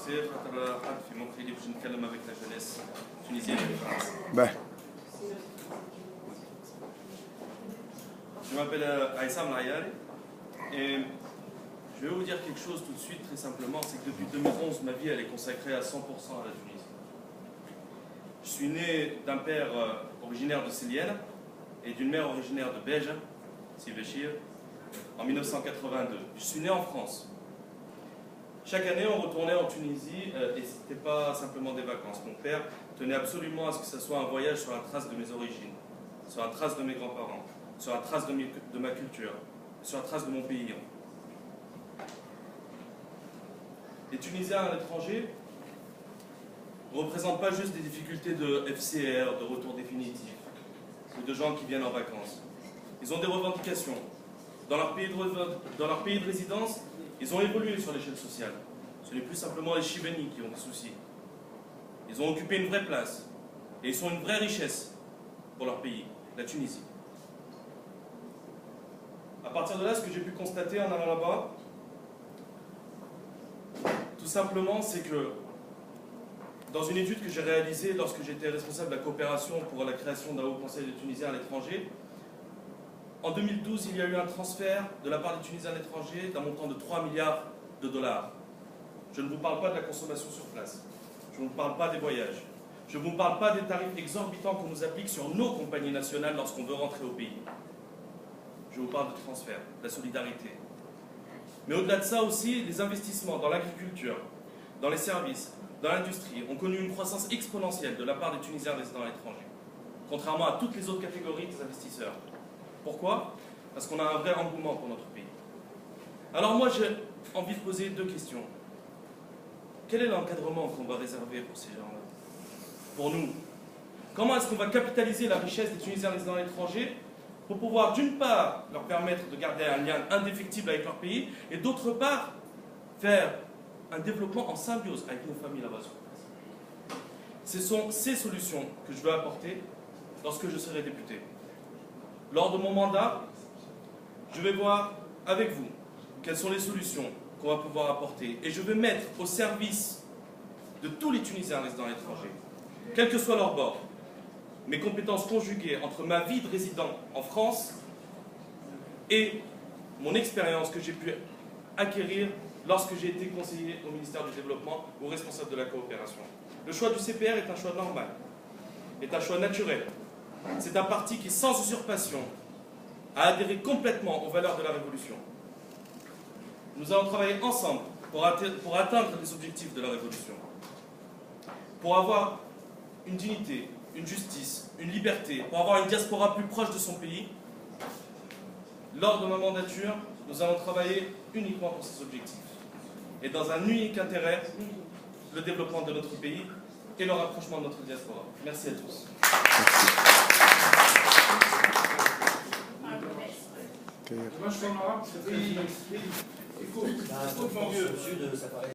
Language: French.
français, je نتكلم avec la jeunesse tunisienne et française. Ben. Je m'appelle Aïssam Layari et je vais vous dire quelque chose tout de suite très simplement, c'est que depuis 2011 ma vie elle est consacrée à 100% à la Tunisie. Je suis né d'un père originaire de Célienne et d'une mère originaire de Béja, Sibéchir, en 1982. Je suis né en France. Chaque année, on retournait en Tunisie et ce n'était pas simplement des vacances. Mon père tenait absolument à ce que ce soit un voyage sur la trace de mes origines, sur la trace de mes grands-parents, sur la trace de ma culture, sur la trace de mon pays. Les Tunisiens à l'étranger ne représentent pas juste des difficultés de FCR, de retour définitif, ou de gens qui viennent en vacances. Ils ont des revendications. Dans leur pays de résidence, ils ont évolué sur l'échelle sociale. Ce n'est plus simplement les Chibénis qui ont des soucis. Ils ont occupé une vraie place. Et ils sont une vraie richesse pour leur pays, la Tunisie. À partir de là, ce que j'ai pu constater en allant là-bas, tout simplement, c'est que dans une étude que j'ai réalisée lorsque j'étais responsable de la coopération pour la création d'un haut conseil des Tunisiens à l'étranger, en 2012, il y a eu un transfert de la part des Tunisiens à l'étranger d'un montant de 3 milliards de dollars. Je ne vous parle pas de la consommation sur place. Je ne vous parle pas des voyages. Je ne vous parle pas des tarifs exorbitants qu'on nous applique sur nos compagnies nationales lorsqu'on veut rentrer au pays. Je vous parle de transfert, de la solidarité. Mais au-delà de ça aussi, les investissements dans l'agriculture, dans les services, dans l'industrie ont connu une croissance exponentielle de la part des Tunisiens résidant à l'étranger, contrairement à toutes les autres catégories des investisseurs. Pourquoi? Parce qu'on a un vrai engouement pour notre pays. Alors moi, j'ai envie de poser deux questions. Quel est l'encadrement qu'on va réserver pour ces gens-là? Pour nous? Comment est-ce qu'on va capitaliser la richesse des Tunisiens résidant à l'étranger pour pouvoir, d'une part, leur permettre de garder un lien indéfectible avec leur pays, et d'autre part, faire un développement en symbiose avec nos familles là-bas sur place? Ce sont ces solutions que je veux apporter lorsque je serai député. Lors de mon mandat, je vais voir avec vous quelles sont les solutions qu'on va pouvoir apporter. Et je vais mettre au service de tous les Tunisiens résidant à l'étranger, quel que soit leur bord, mes compétences conjuguées entre ma vie de résident en France et mon expérience que j'ai pu acquérir lorsque j'ai été conseiller au ministère du Développement ou responsable de la coopération. Le choix du CPR est un choix normal, est un choix naturel. C'est un parti qui, sans usurpation, a adhéré complètement aux valeurs de la Révolution. Nous allons travailler ensemble pour atteindre les objectifs de la Révolution, pour avoir une dignité, une justice, une liberté, pour avoir une diaspora plus proche de son pays. Lors de ma mandature, nous allons travailler uniquement pour ces objectifs, et dans un unique intérêt, le développement de notre pays et le rapprochement de notre diaspora. Merci à tous. Moi je suis en arabe, c'est très... Écoute, mon vieux.